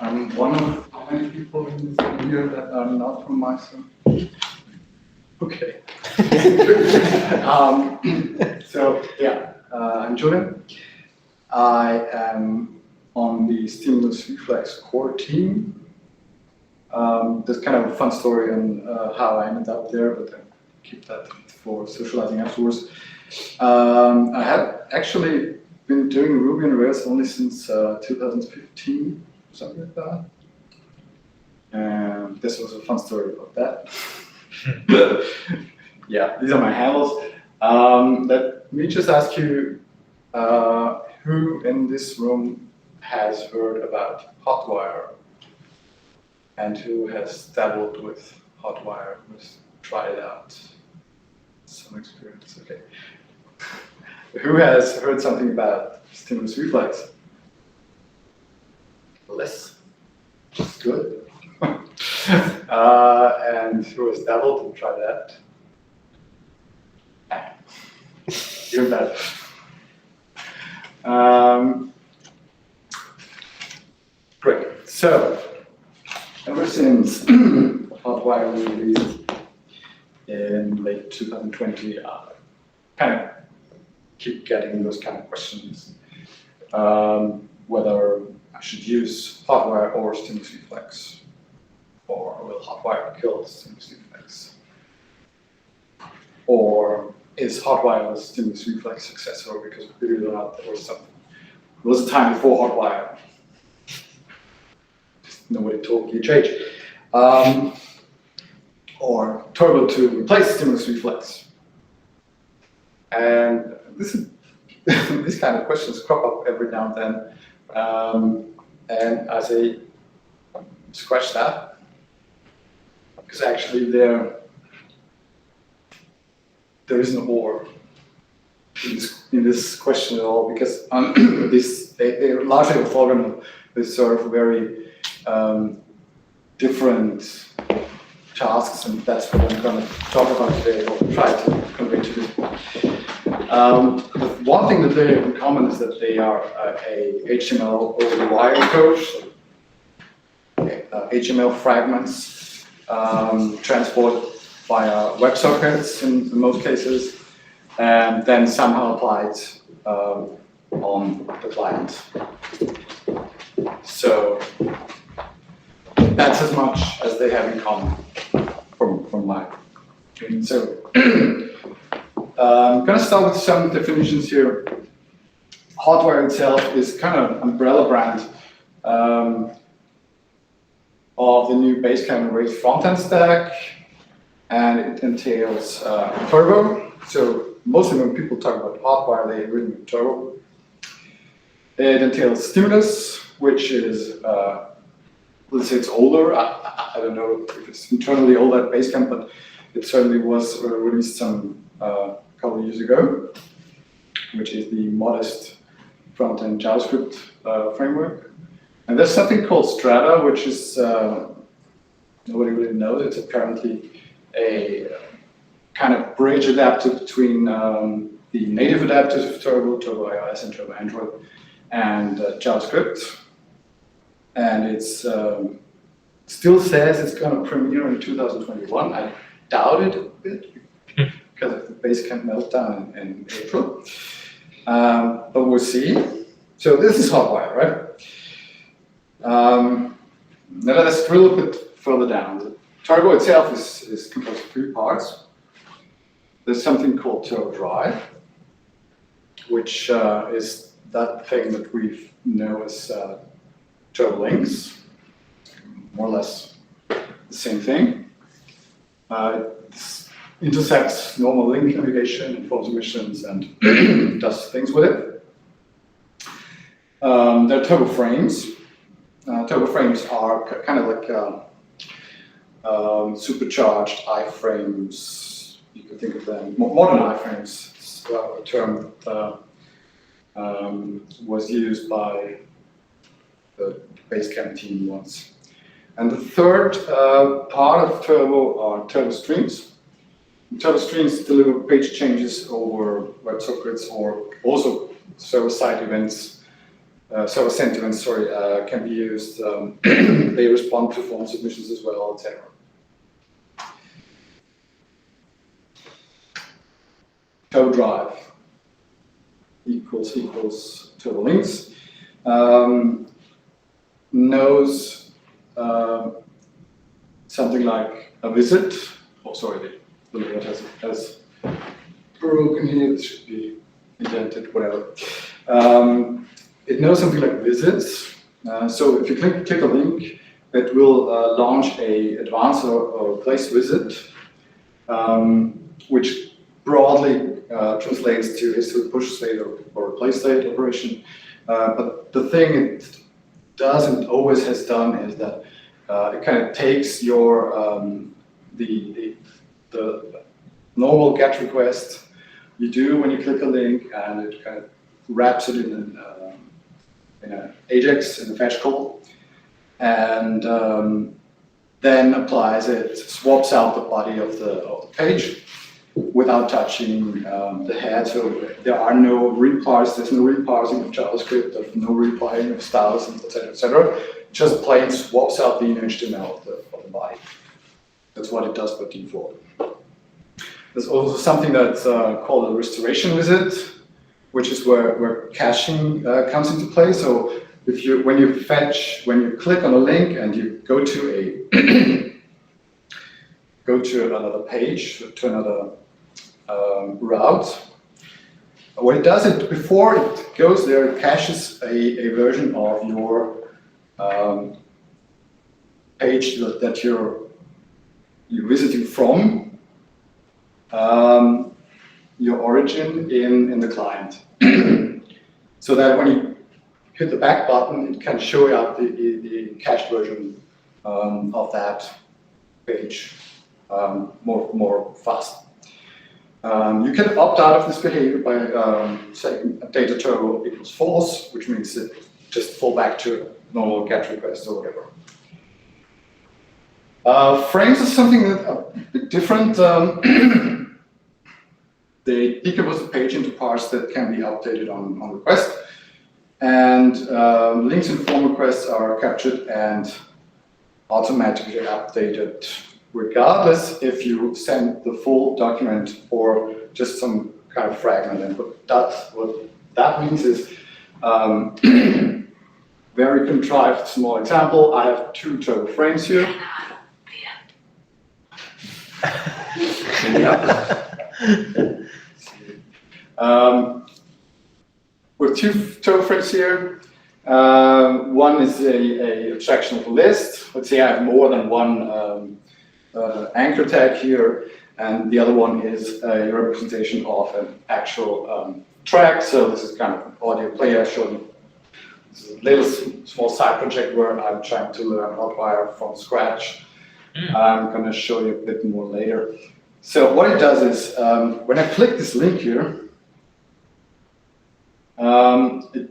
I'm one of how many people in this video that are not from Meister? Okay. I'm Julian. I am on the Stimulus Reflex core team. There's kind of a fun story on how I ended up there, but I'll keep that for socializing afterwards. I had actually been doing Ruby on Rails only since 2015, something like that. And this was a fun story about that. Yeah, these are my handles. Let me just ask you, who in this room has heard about Hotwire? And who has dabbled with Hotwire, who's tried it out? Some experience, okay. Who has heard something about Stimulus Reflex? Less. Good. And who has dabbled and tried that? You're bad. Great. So, ever since Hotwire was released in late 2020, I kind of keep getting those kind of questions. Whether I should use Hotwire or Stimulus Reflex, or will Hotwire kill Stimulus Reflex? Or is Hotwire a Stimulus Reflex successor? Because believe it or not, there was a time before Hotwire. Just nobody told GHH. Or Turbo to replace Stimulus Reflex. And these kind of questions crop up every now and then. And I say, scratch that. Because actually there isn't a war in this question at all, because they're largely orthogonal. They serve very different tasks, and that's what I'm going to talk about today, or try to convey to you. The one thing that they have in common is that they are a HTML over the wire code, so HTML fragments transported via WebSockets in most cases, and then somehow applied on the client. So that's as much as they have in common from my opinion. So I'm going to start with some definitions here. Hotwire itself is kind of an umbrella brand of the new Basecamp Rails front-end stack, and it entails Turbo. So mostly when people talk about Hotwire, they really mean Turbo. It entails Stimulus, which is, let's say it's older. I don't know if it's internally older at Basecamp, but it certainly was released some couple of years ago, which is the modest front-end JavaScript framework. And there's something called Strata, which is, nobody really knows. It's apparently a kind of bridge adapter between the native adapters of Turbo, Turbo iOS and Turbo Android, and JavaScript. And it's still says it's going to premiere in 2021. I doubt it a bit because of the Basecamp meltdown in April. But we'll see. So this is Hotwire, right? Now let us drill a bit further down. The Turbo itself is composed of 3 parts. There's something called Turbo Drive, which is that thing that we know as Turbo Links, more or less the same thing. It intercepts normal link navigation, informs emissions, and does things with it. There are Turbo Frames. Turbo Frames are kind of like supercharged iframes. You can think of them, modern iframes. It's a term that was used by the Basecamp team once. And the third part of Turbo are Turbo Streams. Turbo Streams deliver page changes over WebSockets or also server-side events server sentiments, can be used. They respond to form submissions as well, etc. Co-drive equals total links. Knows something like a visit. Oh, sorry, the limit has broken here. It should be indented, whatever. It knows something like visits. So if you click a link, it will launch a advanced or replace visit, which broadly translates to history push state or replace state operation. But the thing it does and always has done is that it kind of takes your the normal GET request you do when you click a link, and it kind of wraps it in an AJAX, in a fetch call, and then applies it, swaps out the body of the page without touching the head. So there are no reparse, there's no reparsing of JavaScript, there's no replying of styles, etc., etc. Just plain swaps out the HTML of the body. That's what it does by default. There's also something that's called a restoration visit, which is where caching comes into play. So when you click on a link and you go to another page, to another route, what it does is before it goes there, it caches a version of your page that you're visiting from your origin in the client, so that when you hit the back button, it can show you the cached version of that page more fast. You can opt out of this behavior by saying data turbo equals false, which means it just fall back to normal GET request or whatever. Frames is something that a bit different. They decompose the page into parts that can be updated on request, and links and form requests are captured and automatically updated, regardless if you send the full document or just some kind of fragment. And what that means is very contrived small example. I have 2 turbo frames here. With 2 turbo frames here. One is a abstraction of a list. Let's say I have more than one anchor tag here, and the other one is a representation of an actual track. So this is kind of an audio player showing. This is a little small side project where I'm trying to learn Hotwire from scratch. I'm going to show you a bit more later. So what it does is, when I click this link here, it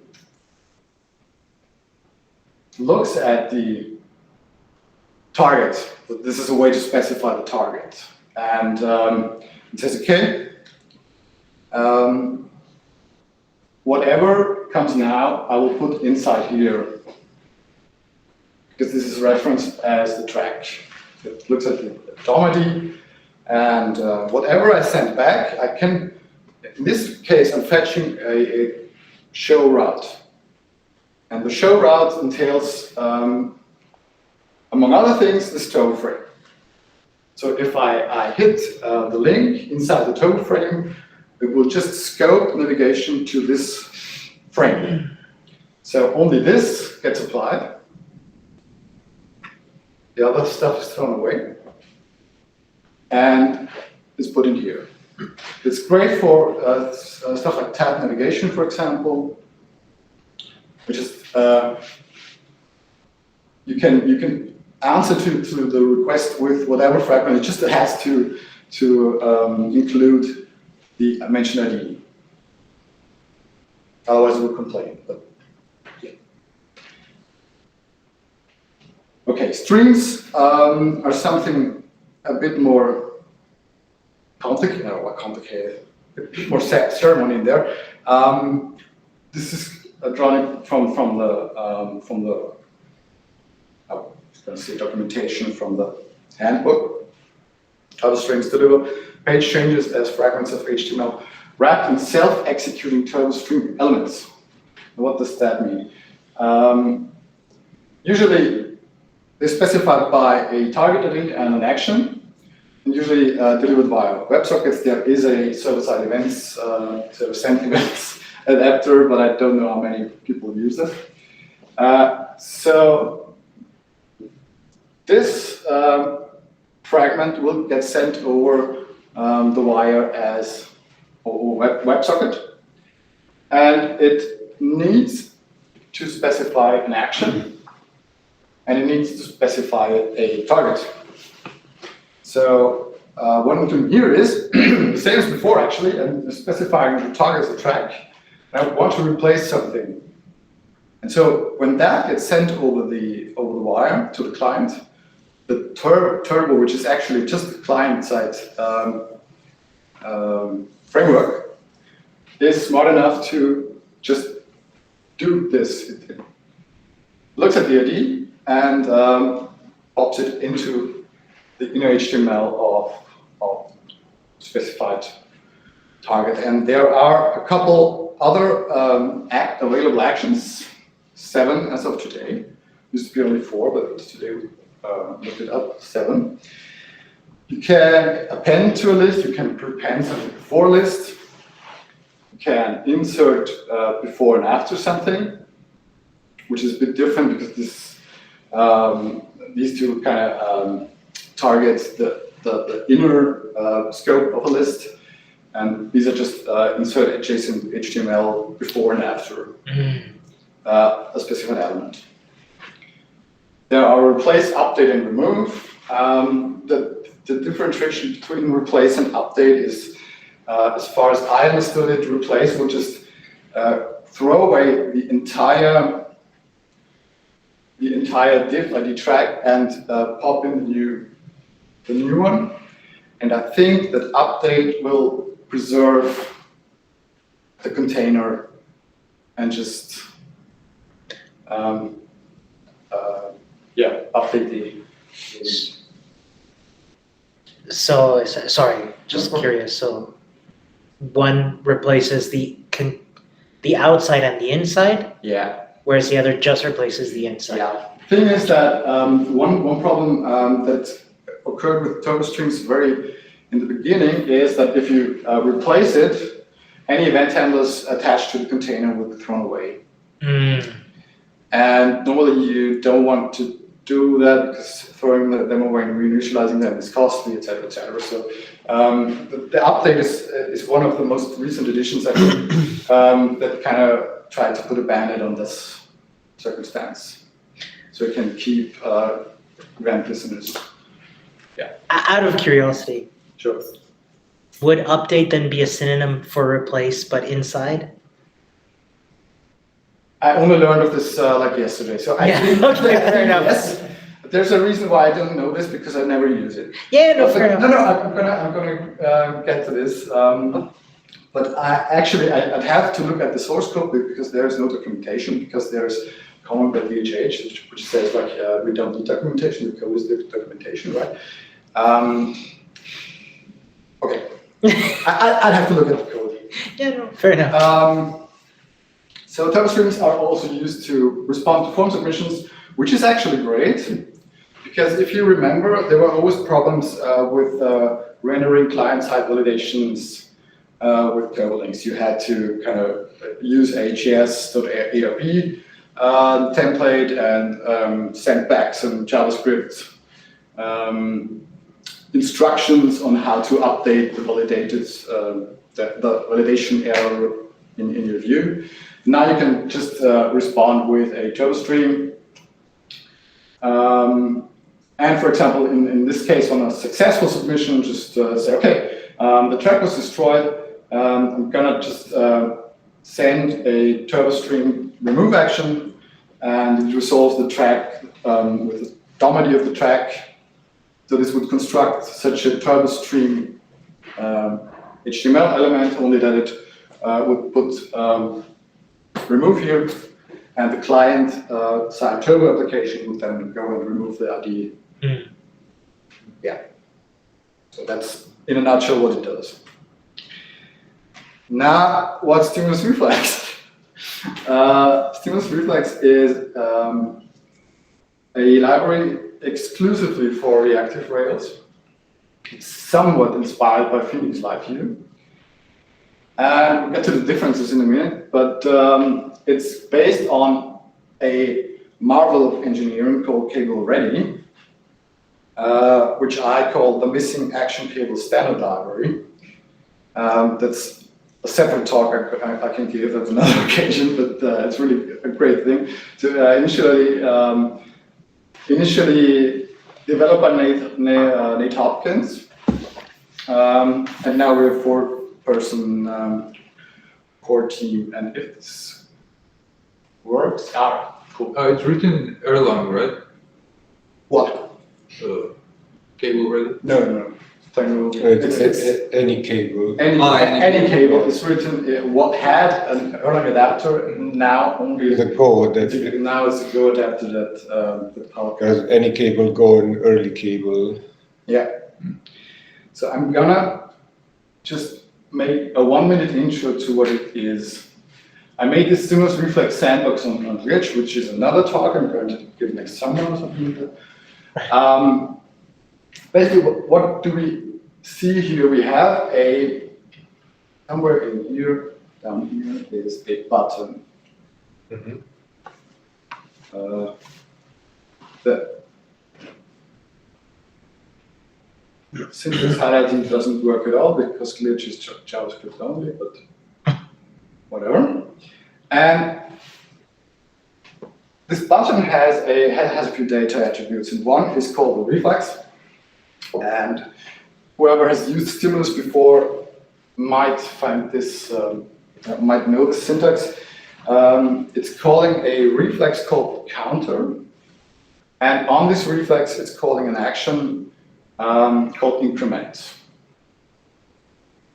looks at the target. This is a way to specify the target. And it says, okay, whatever comes now, I will put inside here, because this is referenced as the track. It looks at the DOM-ID, and whatever I send back, I can, in this case, I'm fetching a show route. And the show route entails, among other things, this turbo frame. So if I hit the link inside the turbo frame, it will just scope navigation to this frame. So only this gets applied. The other stuff is thrown away and is put in here. It's great for stuff like tab navigation, for example, which is you can answer to the request with whatever fragment. It just has to include the mentioned ID. Otherwise, it will complain. But yeah. Okay, strings are something a bit more complicated. A bit more ceremony in there. This is drawn from the I was going to say documentation from the handbook. How the strings deliver page changes as fragments of HTML wrapped in self-executing TurboString elements. What does that mean? Usually, they're specified by a target delete and an action, and usually delivered via WebSockets. There is a server-side events, server-send events adapter, but I don't know how many people use it. So this fragment will get sent over the wire as a WebSocket, and it needs to specify an action, and it needs to specify a target. So what I'm doing here is the same as before, actually, and specifying the target as a track. I want to replace something, and so when that gets sent over the wire to the client, the Turbo, which is actually just the client-side framework, is smart enough to just do this. It looks at the ID and pops it into the inner HTML of specified target. And there are a couple other available actions, 7 as of today. Used to be only 4, but today we looked it up, 7. You can append to a list, you can prepend something before a list, you can insert before and after something, which is a bit different because this, these two kind of target the inner scope of a list, and these are just insert adjacent HTML before and after a specific element. There are replace, update, and remove. The differentiation between replace and update is, as far as I understood it, replace will just throw away the entire div ID track and pop in the new one. And I think that update will preserve the container and just update the. So, sorry, just curious. So, one replaces the outside and the inside. Yeah. Whereas the other just replaces the inside. Yeah. The thing is that one problem that occurred with TurboStrings very in the beginning is that if you replace it, any event handlers attached to the container will be thrown away. And normally you don't want to do that because throwing them away and reinitializing them is costly, etc., etc. So the update is one of the most recent additions actually that kind of tried to put a band-aid on this circumstance, so it can keep event listeners. Yeah. Out of curiosity, sure. Would update then be a synonym for replace, but inside? I only learned of this like yesterday, so I think fair enough. Yes. There's a reason why I don't know this because I never use it. Yeah, no, fair enough. No, I'm gonna get to this. But I'd have to look at the source code because there's no documentation, because there's comment by DHH which says like we don't need documentation. The code is the documentation, right? Okay. I'd have to look at the code. Yeah, no, fair enough. So TurboStrings are also used to respond to form submissions, which is actually great, because if you remember, there were always problems with rendering client-side validations with TurboLinks. You had to kind of use a js.arb template and send back some JavaScript instructions on how to update the validated the validation error in your view. Now you can just respond with a TurboString. And for example, in this case, on a successful submission, just say, okay, the track was destroyed. I'm gonna just send a TurboString remove action, and it resolves the track with the DOM ID of the track. So this would construct such a TurboString HTML element, only that it would put remove here, and the client side turbo application would then go and remove the IDE. Mm. Yeah. So that's in a nutshell what it does. Now, what's stimulus reflex? Stimulus reflex is a library exclusively for reactive Rails. It's somewhat inspired by Phoenix LiveView. And we'll get to the differences in a minute, but it's based on a marvel of engineering called Cable Ready, which I call the missing action cable standard library. That's a separate talk I can give at another occasion, but it's really a great thing. So initially developed by Nate Hopkins, and now we're a four-person core team. And if this works, cool. It's written in Erlang, right? What? Cable ready? No. It's any cable. Any cable is written. What had an Erlang adapter now only The Go, that's now it's a Go adapter that power. because any cable go in early cable. Yeah. So I'm gonna just make a 1-minute intro to what it is. I made this stimulus reflex sandbox on Glitch, which is another talk I'm going to give next summer or something like that. Basically, what do we see here? We have somewhere in here, down here is a button. Mhm. The syntax highlighting doesn't work at all because Glitch is JavaScript only, but whatever. And this button has a few data attributes, and one is called the reflex. And whoever has used stimulus before might find this, might know the syntax. It's calling a reflex called counter, and on this reflex, it's calling an action called increment.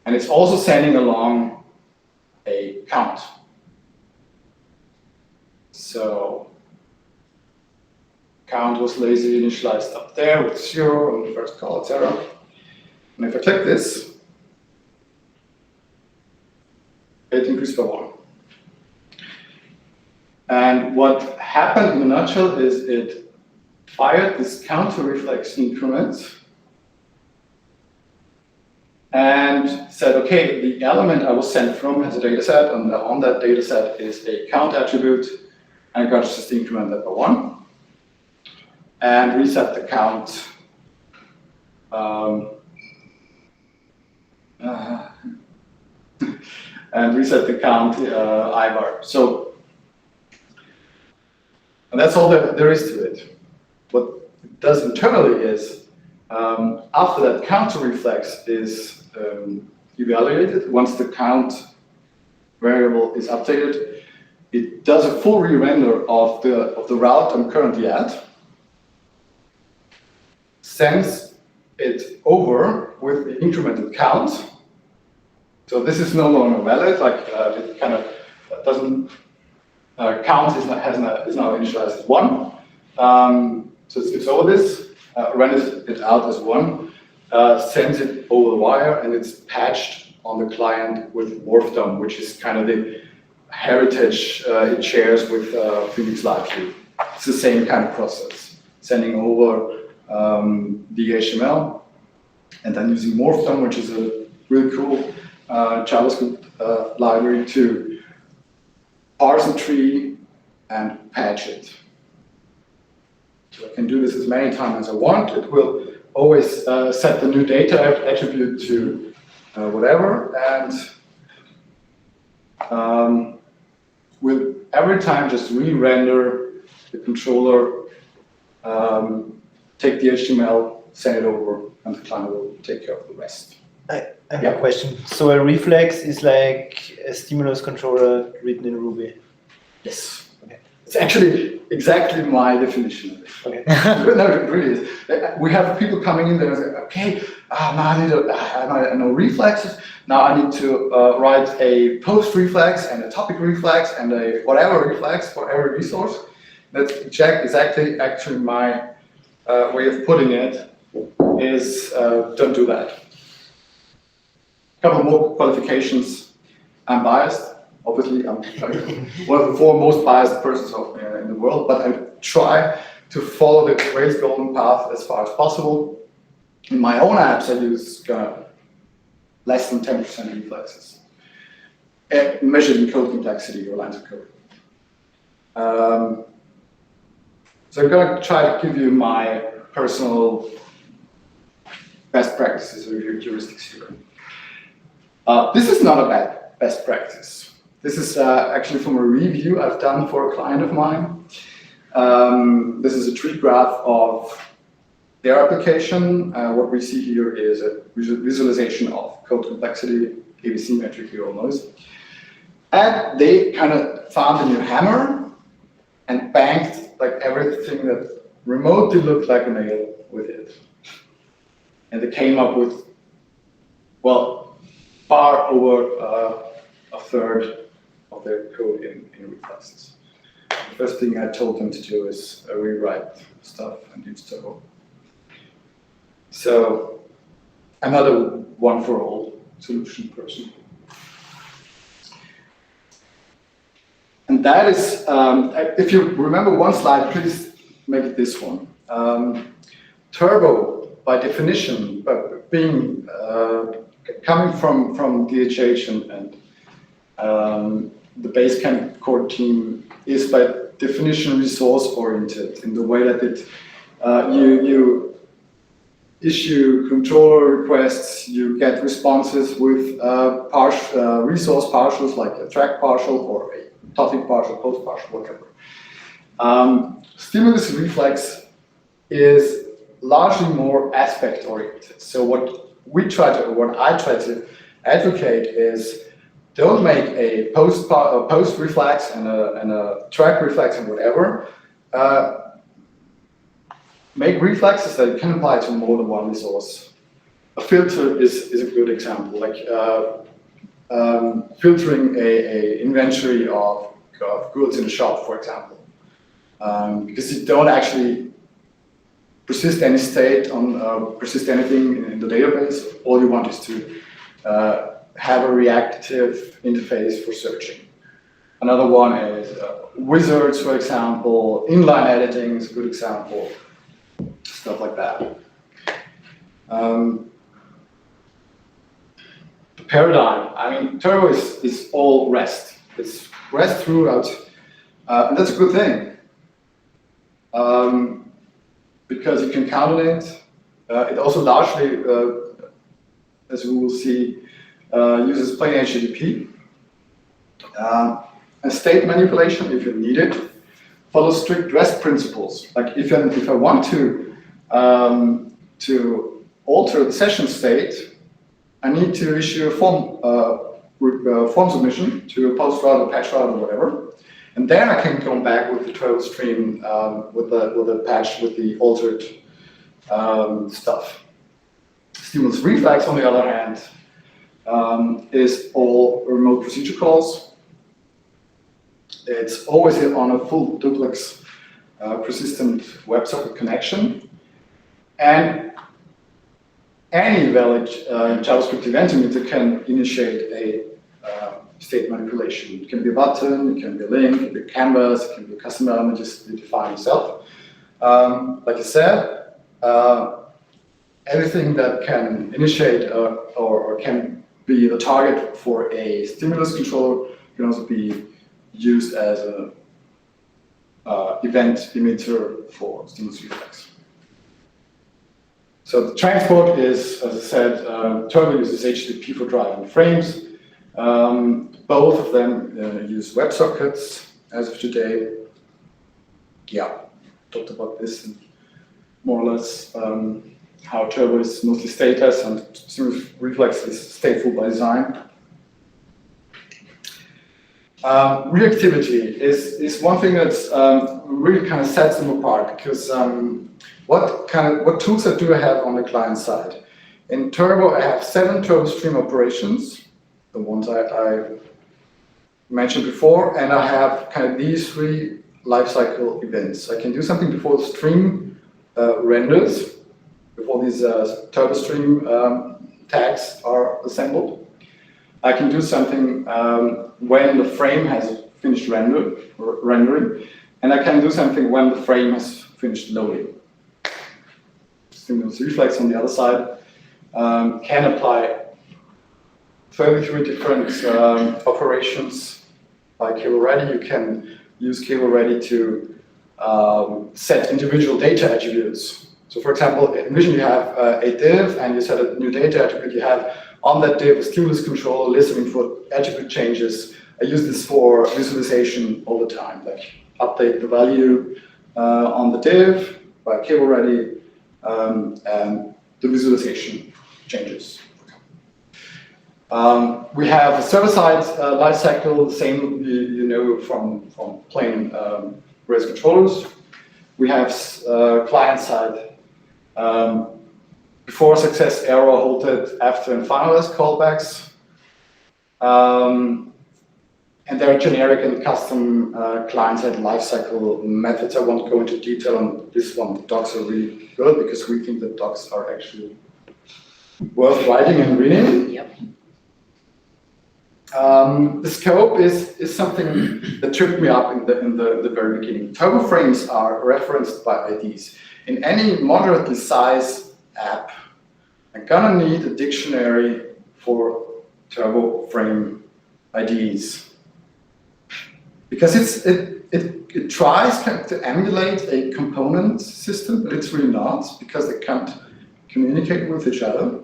And it's also sending along a count. So count was lazy initialized up there with 0 on the first call, etc. And if I click this, it increased by 1. And what happened in a nutshell is it fired this counter reflex increment and said, okay, the element I was sent from has a data set, and on that data set is a count attribute, and I got just increment that by 1. And reset the count. And reset the count IVAR. So, and that's all there is to it. What it does internally is, after that counter reflex is evaluated, once the count variable is updated, it does a full re-render of the route I'm currently at, sends it over with the incremented count. So this is no longer valid, like it kind of doesn't, count is now initialized as 1. So it skips over this, renders it out as 1, sends it over the wire, and it's patched on the client with Morphdom, which is kind of the heritage it shares with Phoenix LiveView. It's the same kind of process, sending over the HTML, and then using Morphdom, which is a really cool JavaScript library to parse a tree and patch it. So I can do this as many times as I want. It will always set the new data attribute to whatever, and will every time just re-render the controller, take the HTML, send it over, and the client will take care of the rest. I have a question. So a reflex is like a stimulus controller written in Ruby. Yes. Okay. It's actually exactly my definition of it. Okay. No, it really is. We have people coming in there and say, okay, now I know reflexes. Now I need to write a post reflex and a topic reflex and a whatever reflex for every resource. That's exactly actually my way of putting it is don't do that. A couple more qualifications. I'm biased. Obviously, I'm one of the four most biased persons in the world, but I try to follow the Rails golden path as far as possible. In my own apps, I use less than 10% reflexes, measured in code complexity or lines of code. So I'm going to try to give you my personal best practices or heuristics here. This is not a bad best practice. This is actually from a review I've done for a client of mine. This is a tree graph of their application. What we see here is a visualization of code complexity, ABC metric, you all know this. And they kind of found a new hammer and banged like everything that remotely looked like a nail with it. And they came up with, well, far over a third of their code in reflexes. The first thing I told them to do is rewrite stuff and use Turbo. So I'm not a one-for-all solution person. And that is, if you remember one slide, please make it this one. Turbo, by definition, being coming from DHH and the Basecamp core team is by definition resource-oriented in the way that it you issue controller requests, you get responses with resource partials like a track partial or a topic partial, post partial, whatever. Stimulus reflex is largely more aspect oriented. So what I try to advocate is don't make a post reflex and a track reflex and whatever. Make reflexes that can apply to more than one resource. A filter is a good example, like filtering a inventory of goods in a shop, for example, because you don't actually persist any state persist anything in the database. All you want is to have a reactive interface for searching. Another one is wizards, for example. Inline editing is a good example. Stuff like that. The paradigm. I mean, Turbo is all REST. It's REST throughout, and that's a good thing. Because you can count on it. It also largely, as we will see, uses plain HTTP. And state manipulation, if you need it, follows strict REST principles. Like if I want to alter the session state, I need to issue a form submission to a post route or patch route or whatever. And then I can come back with the Turbo stream with the patch with the altered stuff. Stimulus reflex, on the other hand, is all remote procedure calls. It's always on a full duplex persistent WebSocket connection. And any valid JavaScript event emitter can initiate a state manipulation. It can be a button, it can be a link, it can be a canvas, it can be a custom element just you define yourself. Like I said, everything that can initiate or can be the target for a stimulus controller can also be used as an event emitter for stimulus reflex. So the transport is, as I said, Turbo uses HTTP for driving frames. Both of them use WebSockets as of today. Yeah, talked about this and more or less how Turbo is mostly stateless and stimulus reflex is stateful by design. Reactivity is one thing that's really kind of sets them apart because what tools do I have on the client side? in Turbo, I have 7 turbo stream operations, the ones I mentioned before, and I have kind of these 3 lifecycle events. I can do something before the stream renders, before these turbo stream tags are assembled. I can do something when the frame has finished rendering, and I can do something when the frame has finished loading. Stimulus reflex on the other side can apply 33 different operations by cable ready. You can use cable ready to set individual data attributes. So for example, envision you have a div and you set a new data attribute. You have on that div a stimulus controller listening for attribute changes. I use this for visualization all the time, like update the value on the div by cable ready and the visualization changes. We have a server-side lifecycle, the same you know from plain Rails controllers. We have client-side before success, error, halted, after, and finalized callbacks. And there are generic and custom client-side lifecycle methods. I won't go into detail on this one. The docs are really good because we think that docs are actually worth writing and reading. Yep. The scope is something that tripped me up in the very beginning. Turbo frames are referenced by IDs. In any moderately sized app, I'm gonna need a dictionary for turbo frame IDs. Because it tries to emulate a component system, but it's really not, because they can't communicate with each other.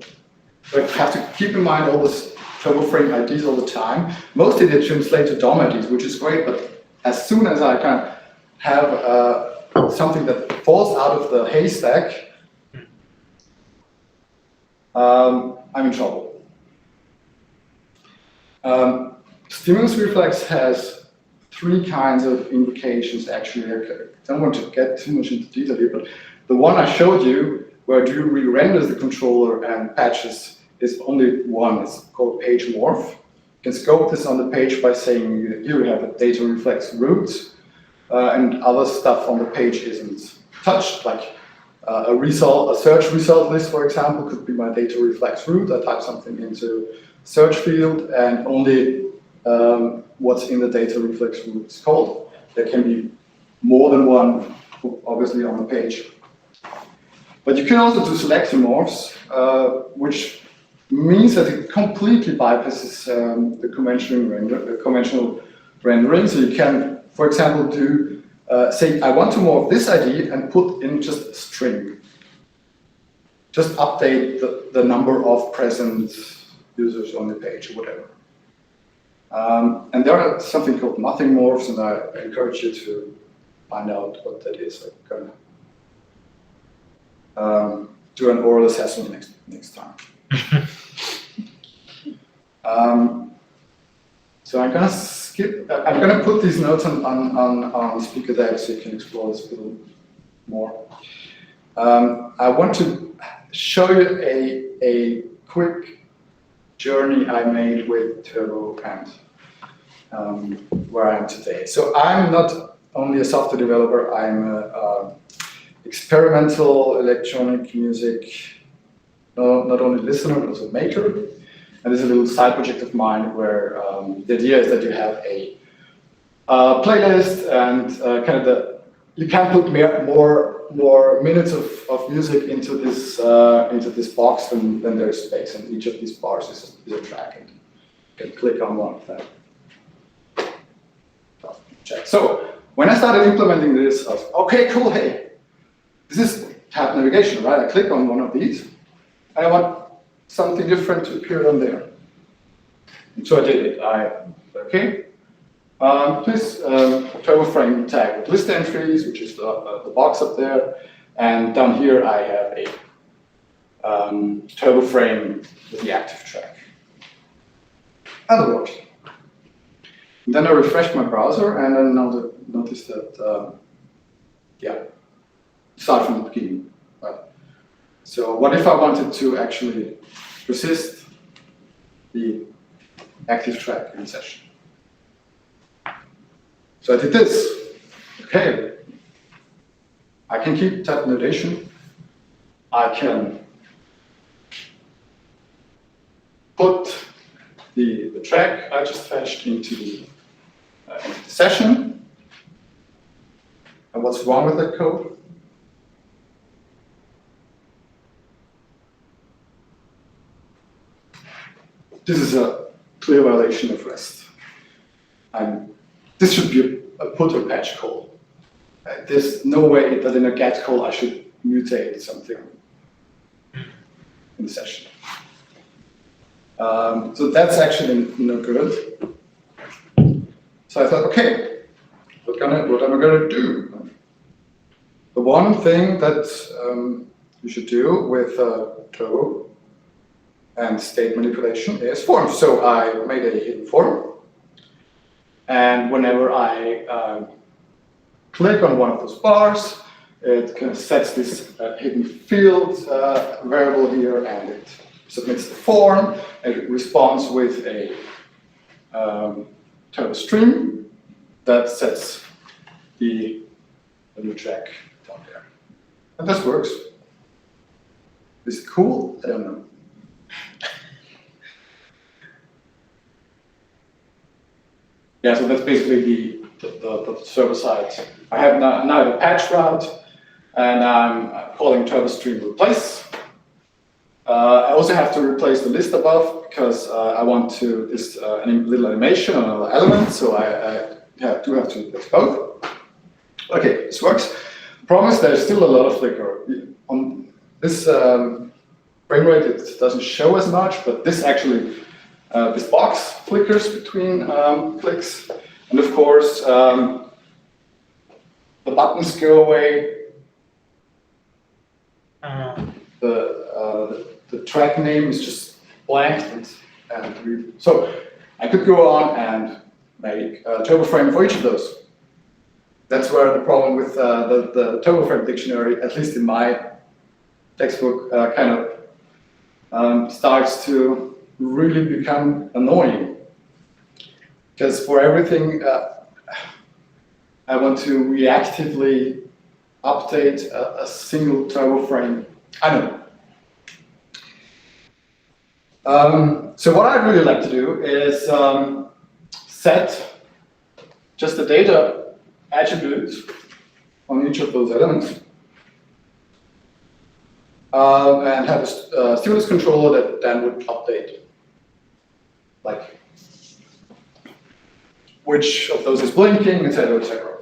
But you have to keep in mind all this turbo frame IDs all the time. Mostly they translate to DOM IDs, which is great, but as soon as I kind of have something that falls out of the haystack, I'm in trouble. Stimulus reflex has 3 kinds of invocations, actually. I don't want to get too much into detail here, but the one I showed you, where it re-renders the controller and patches, is only one. It's called page morph. You can scope this on the page by saying here we have a data reflex root, and other stuff on the page isn't touched, like a search result list, for example, could be my data reflex root. I type something into search field, and only what's in the data reflex root is called. There can be more than one, obviously, on the page. But you can also do selection morphs, which means that it completely bypasses the conventional rendering. So you can, for example, do say I want to morph this ID and put in just a string. Just update the number of present users on the page or whatever. And there are something called nothing morphs, and I encourage you to find out what that is. I'm gonna do an oral assessment next time. So I'm gonna skip. I'm gonna put these notes on speaker deck so you can explore this a little more. I want to show you a quick journey I made with Turbo and where I am today. So I'm not only a software developer. I'm a experimental electronic music, not only listener, but also maker. And there's a little side project of mine where the idea is that you have a playlist and kind of you can put more minutes of music into this box than there's space, and each of these bars is a track, and you can click on one of them. Check. So when I started implementing this, I was okay, cool, hey, this is tab navigation, right? I click on one of these, and I want something different to appear on there. And so I did it. Okay. Please turbo frame tag with list entries, which is the box up there, and down here I have a turbo frame with the active track. And it works. And then I refreshed my browser, and then noticed that yeah, start from the beginning. Right. So what if I wanted to actually persist the active track in session? So I did this. Okay, I can keep type notation. I can put the track I just fetched into the session. And what's wrong with that code? This is a clear violation of REST. This should be a put or patch call. There's no way that in a get call I should mutate something in the session. So that's actually no good. So I thought, okay, what am I gonna do? The one thing that you should do with Turbo and state manipulation is forms. So I made a hidden form, and whenever I click on one of those bars, it kind of sets this hidden field variable here, and it submits the form, and it responds with a Turbo stream that sets the new track down there. And this works. Is it cool? I don't know. Yeah, so that's basically the server side. I have now the patch route, and I'm calling TurboStream replace. I also have to replace the list above because I want to this little animation on another element, so I do have to replace both. Okay, this works. Problem is there's still a lot of flicker. On this frame rate, it doesn't show as much, but this actually, this box flickers between clicks. And of course, the buttons go away. The track name is just blank, so I could go on and make a turbo frame for each of those. That's where the problem with the turbo frame dictionary, at least in my textbook, kind of starts to really become annoying. Because for everything, I want to reactively update a single turbo frame. I don't know. So what I'd really like to do is set just the data attributes on each of those elements, and have a stimulus controller that then would update, like which of those is blinking, etc., etc.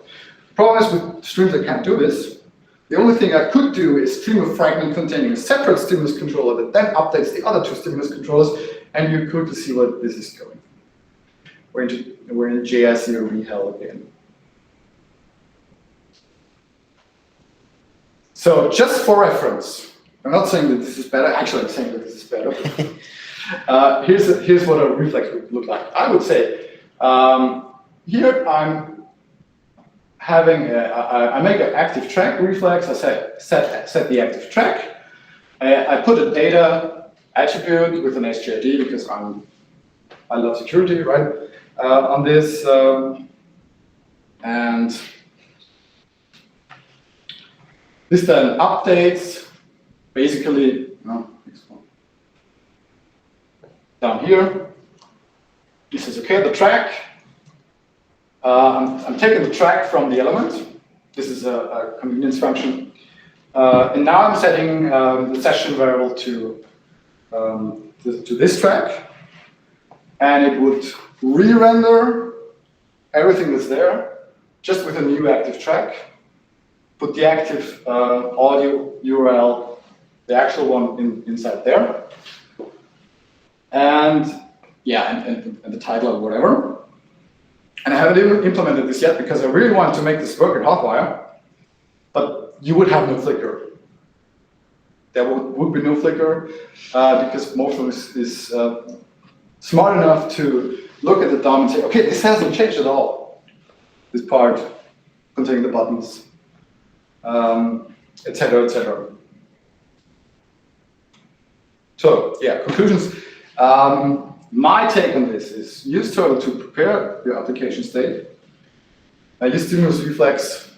Problem is with streams I can't do this. The only thing I could do is stream a fragment containing a separate stimulus controller that then updates the other two stimulus controllers, and you could see where this is going. We're in JS0 hell again. So just for reference, I'm not saying that this is better. Actually, I'm saying that this is better. Here's what a reflex would look like. I would say here I'm having I make an active track reflex. I set the active track. I put a data attribute with an SGID because I love security, right? On this, and this then updates basically down here. This is okay. The track. I'm taking the track from the element. This is a convenience function. And now I'm setting the session variable to this track. And it would re-render everything that's there, just with a new active track. Put the active audio URL, the actual one, inside there. And yeah, and the title or whatever. And I haven't even implemented this yet because I really want to make this work at Hotwire, but you would have no flicker. There would be no flicker because Motion is smart enough to look at the DOM and say, okay, this hasn't changed at all. This part containing the buttons, etc., etc. So yeah, conclusions. My take on this is use Turtle to prepare your application state. Use stimulus reflex,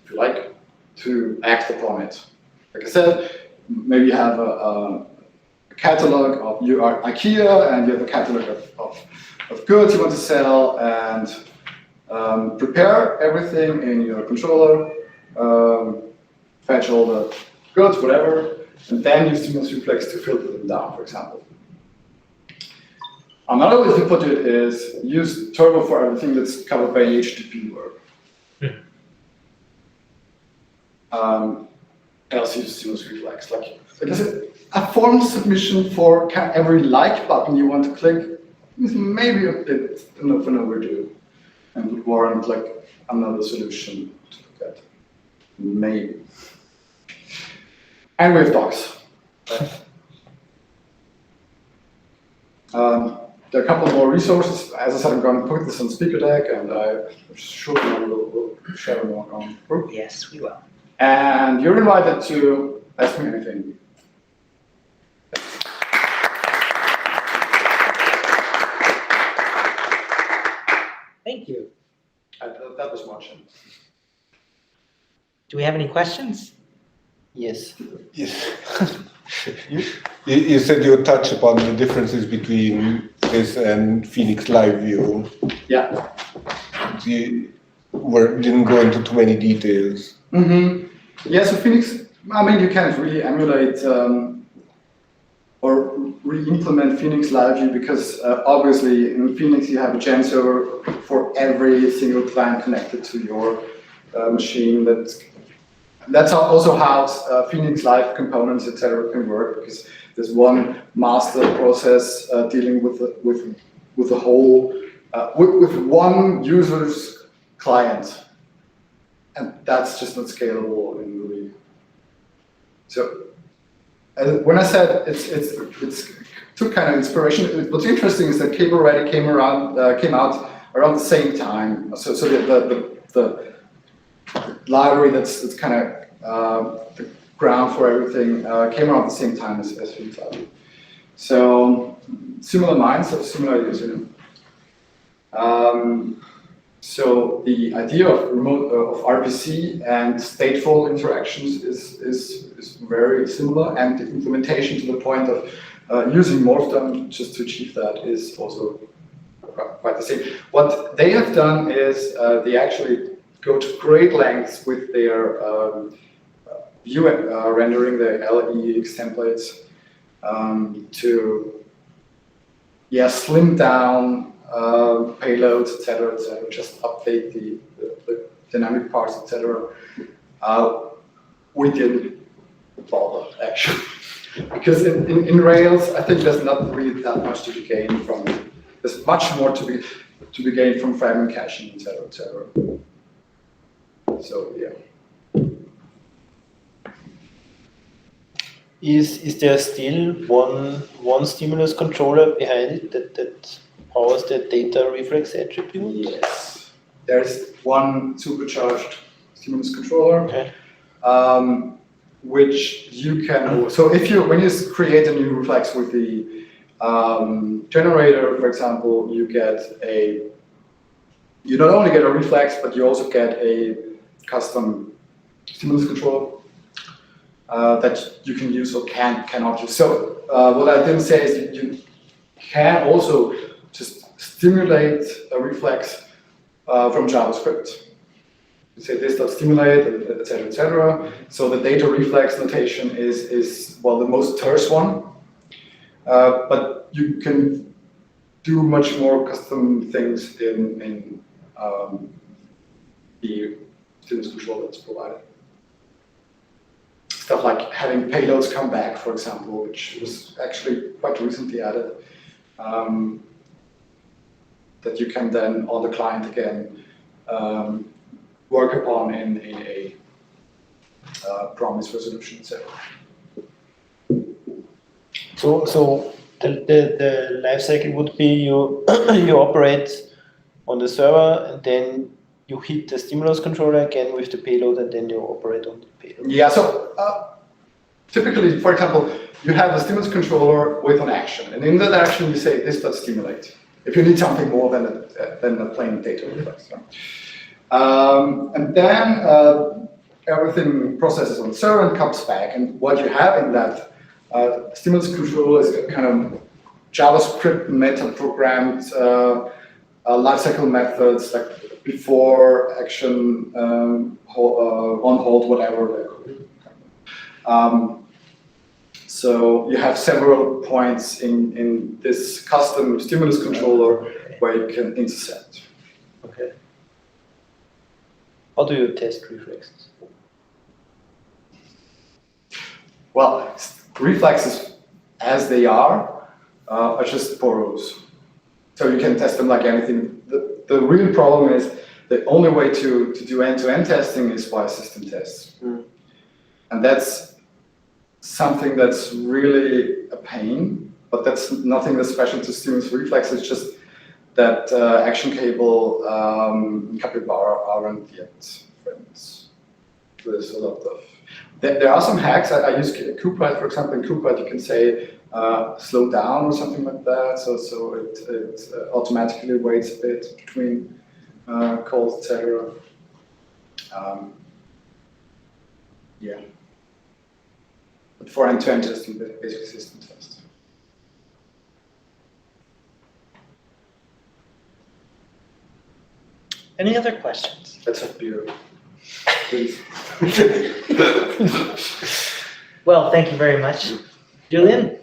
if you like, to act upon it. Like I said, maybe you have a catalog of, you are IKEA and you have a catalog of goods you want to sell, and prepare everything in your controller, fetch all the goods, whatever, and then use stimulus reflex to filter them down, for example. Another way to put it is use Turbo for everything that's covered by HTTP work. Else use stimulus reflex. Like I said, a form submission for every like button you want to click is maybe a bit of an overdue and would warrant like another solution to look at. Maybe. And we have docs. There are a couple more resources. As I said, I'm going to put this on speaker deck, and I'm sure we'll share more on group. Yes, we will. And you're invited to ask me anything. Thank you. That was watching. Do we have any questions? Yes. Yes. You said you touched upon the differences between this and Phoenix Live View. Yeah. You didn't go into too many details. Mm-hmm. Yeah, so Phoenix, I mean, you can't really emulate or re-implement Phoenix Live View because obviously in Phoenix you have a gen server for every single client connected to your machine. That's also how Phoenix Live components, etc., can work, because there's one master process dealing with the whole with one user's client, and that's just not scalable in Ruby. So when I said it's took kind of inspiration, what's interesting is that Cable Ready came out around the same time. So the library that's kind of the ground for everything came around the same time as Phoenix Live View. So similar minds, similar ideas, you know. So the idea of RPC and stateful interactions is very similar, and the implementation to the point of using more of them just to achieve that is also quite the same. What they have done is they actually go to great lengths with their view rendering, the LEX templates, to slim down payloads, etc., just update the dynamic parts, etc. We didn't bother actually, because in Rails, I think there's not really that much to be gained from it. There's much more to be gained from fragment caching, etc., etc. So yeah. Is there still one stimulus controller behind it that powers the data reflex attribute? Yes. There's one supercharged stimulus controller, Okay. Which you can. So when you create a new reflex with the generator, for example, you not only get a reflex, but you also get a custom stimulus controller that you can use or cannot use. So what I didn't say is you can also just stimulate a reflex from JavaScript. You say this.stimulate, etc. So the data reflex notation is the most terse one, but you can do much more custom things in the stimulus control that's provided. Stuff like having payloads come back, for example, which was actually quite recently added, that you can then on the client again work upon in a promise resolution, etc. So the life cycle would be you you operate on the server, and then you hit the stimulus controller again with the payload, and then you operate on the payload. Yeah, so typically, for example, you have a stimulus controller with an action, and in that action you say this does stimulate. If you need something more than a plain data reflex. And then everything processes on the server and comes back, and what you have in that stimulus controller is a kind of JavaScript meta-programmed lifecycle methods like before, action, on hold, whatever. So you have several points in this custom stimulus controller where you can intercept. Okay. How do you test reflexes? Well, reflexes as they are just borrows. So you can test them like anything. The real problem is the only way to do end-to-end testing is via system tests. And that's something that's really a pain, but that's nothing that's special to stimulus reflex. It's just that action cable capybara aren't yet friends. So there's a lot of. There are some hacks. I use Kubernetes, for example. In Kubernetes, you can say slow down or something like that. So it automatically waits a bit between calls, etc. Yeah. But for end-to-end testing, basically system test. Any other questions? Let's have beer, please. Well, thank you very much. Julian?